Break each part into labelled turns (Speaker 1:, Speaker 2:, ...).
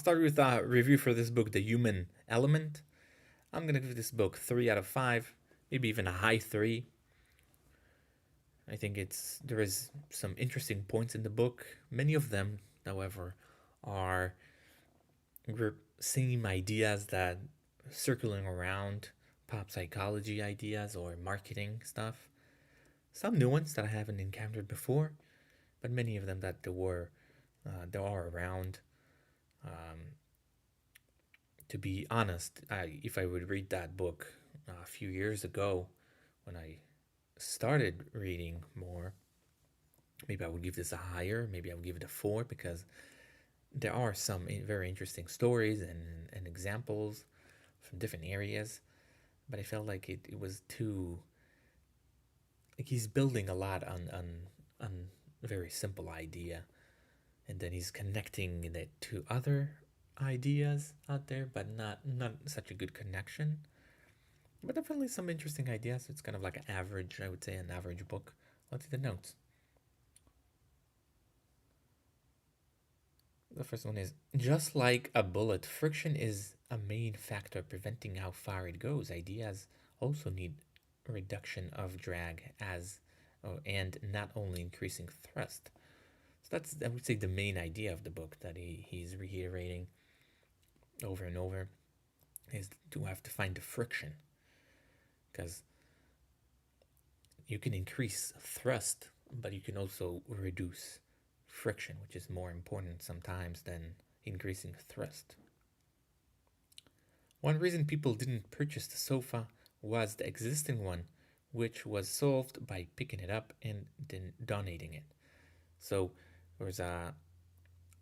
Speaker 1: Start with a review for this book, The Human Element. I'm gonna give this book 3 out of 5, maybe even a high 3. I think there is some interesting points in the book. Many of them, however, are same ideas that circling around pop psychology ideas or marketing stuff. Some new ones that I haven't encountered before, but many of them that there are around. Um, to be honest, if I would read that book a few years ago when I started reading more, maybe I would give this a higher, maybe I would give it a 4 because there are some very interesting stories and examples from different areas, but I felt like it was too, like he's building a lot on a very simple idea, and then he's connecting it to other ideas out there, but not such a good connection. But definitely some interesting ideas. It's kind of like an average, I would say, an average book. Let's see the notes. The first one is just like a bullet, friction is a main factor preventing how far it goes. Ideas also need reduction of drag and not only increasing thrust. So that's, I would say, the main idea of the book that he's reiterating over and over is to have to find the friction, because you can increase thrust, but you can also reduce friction, which is more important sometimes than increasing thrust. One reason people didn't purchase the sofa was the existing one, which was solved by picking it up and then donating it. So there was a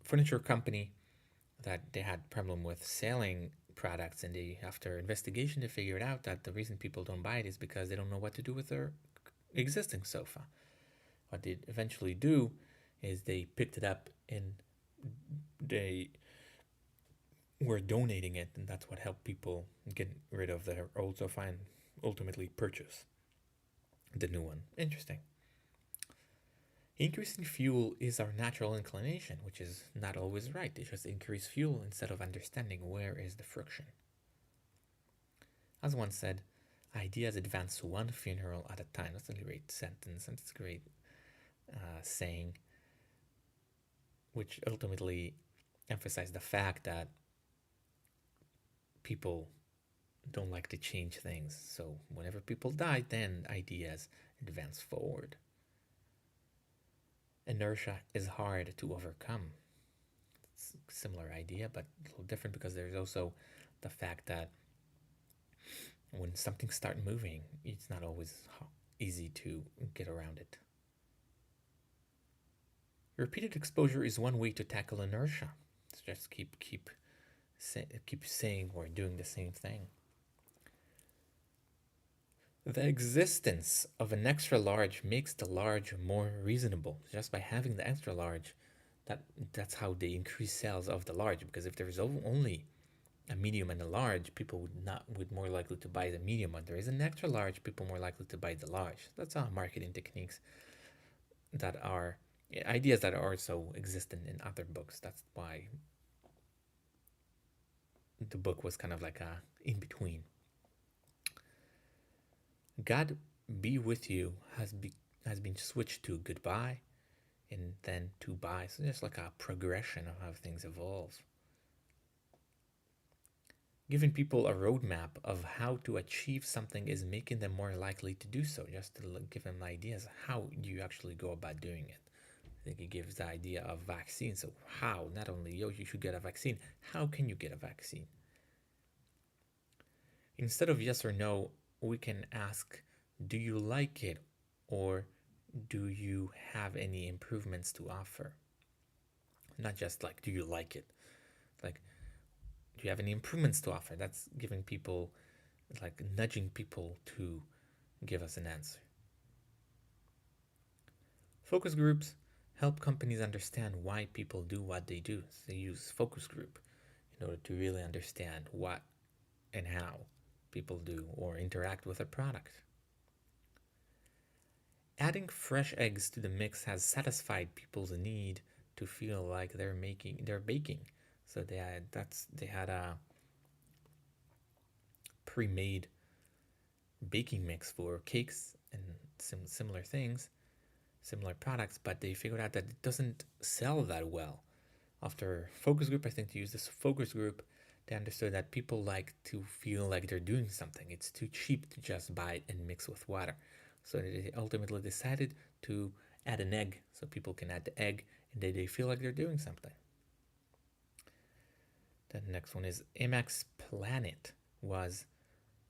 Speaker 1: furniture company that they had problem with selling products, and they, after investigation, they figured out that the reason people don't buy it is because they don't know what to do with their existing sofa. What they eventually do is they picked it up and they were donating it, and that's what helped people get rid of their old sofa and ultimately purchase the new one. Interesting. Increasing fuel is our natural inclination, which is not always right. They just increase fuel instead of understanding where is the friction. As one said, ideas advance one funeral at a time. That's a great sentence, and it's a great saying, which ultimately emphasizes the fact that people don't like to change things. So whenever people die, then ideas advance forward. Inertia is hard to overcome. It's a similar idea, but a little different because there's also the fact that when something starts moving, it's not always easy to get around it. Repeated exposure is one way to tackle inertia. So just keep saying or doing the same thing. The existence of an extra large makes the large more reasonable. Just by having the extra large, that's how they increase sales of the large. Because if there is only a medium and a large, people would more likely to buy the medium. When there is an extra large, people more likely to buy the large. That's how marketing techniques that are ideas that are also existent in other books. That's why the book was kind of like a in between. God be with you has been switched to goodbye and then to buy. So just like a progression of how things evolve. Giving people a roadmap of how to achieve something is making them more likely to do so, just to give them ideas how you actually go about doing it. I think it gives the idea of vaccine. So how, not only you should get a vaccine, how can you get a vaccine? Instead of yes or no, we can ask, do you like it, or do you have any improvements to offer? Not just like, do you like it? Like, do you have any improvements to offer? That's giving people, like nudging people to give us an answer. Focus groups help companies understand why people do what they do. So they use focus group in order to really understand what and how people do or interact with a product. Adding fresh eggs to the mix has satisfied people's need to feel like they're baking. So they had a pre-made baking mix for cakes and similar things, similar products, but they figured out that it doesn't sell that well. After focus group, I think to use this focus group, they understood that people like to feel like they're doing something. It's too cheap to just buy it and mix with water. So they ultimately decided to add an egg so people can add the egg and they feel like they're doing something. Then the next one is Amex Planet was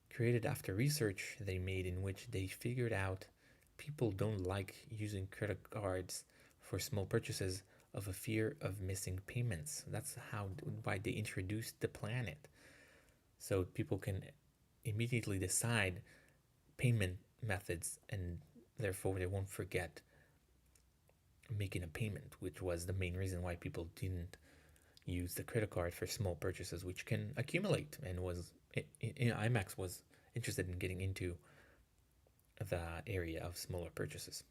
Speaker 1: created after research they made in which they figured out people don't like using credit cards for small purchases of a fear of missing payments. That's why they introduced the planet. So people can immediately decide payment methods and therefore they won't forget making a payment, which was the main reason why people didn't use the credit card for small purchases, which can accumulate. And IMAX was interested in getting into the area of smaller purchases.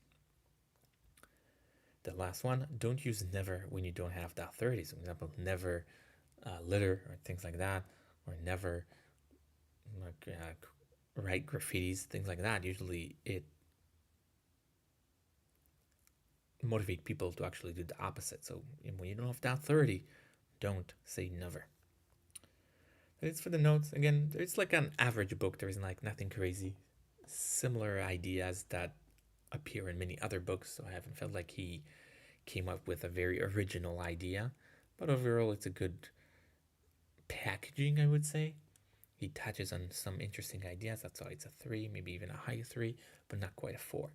Speaker 1: The last one, don't use never when you don't have the authority. So, for example, never litter or things like that, or never write graffitis, things like that. Usually it motivate people to actually do the opposite. So when you don't have the authority, don't say never. It's for the notes. Again, it's like an average book. There isn't like nothing crazy. Similar ideas that appear in many other books, so I haven't felt like he came up with a very original idea. But overall, it's a good packaging, I would say. He touches on some interesting ideas. That's why it's a 3, maybe even a high 3, but not quite a 4.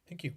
Speaker 1: Thank you.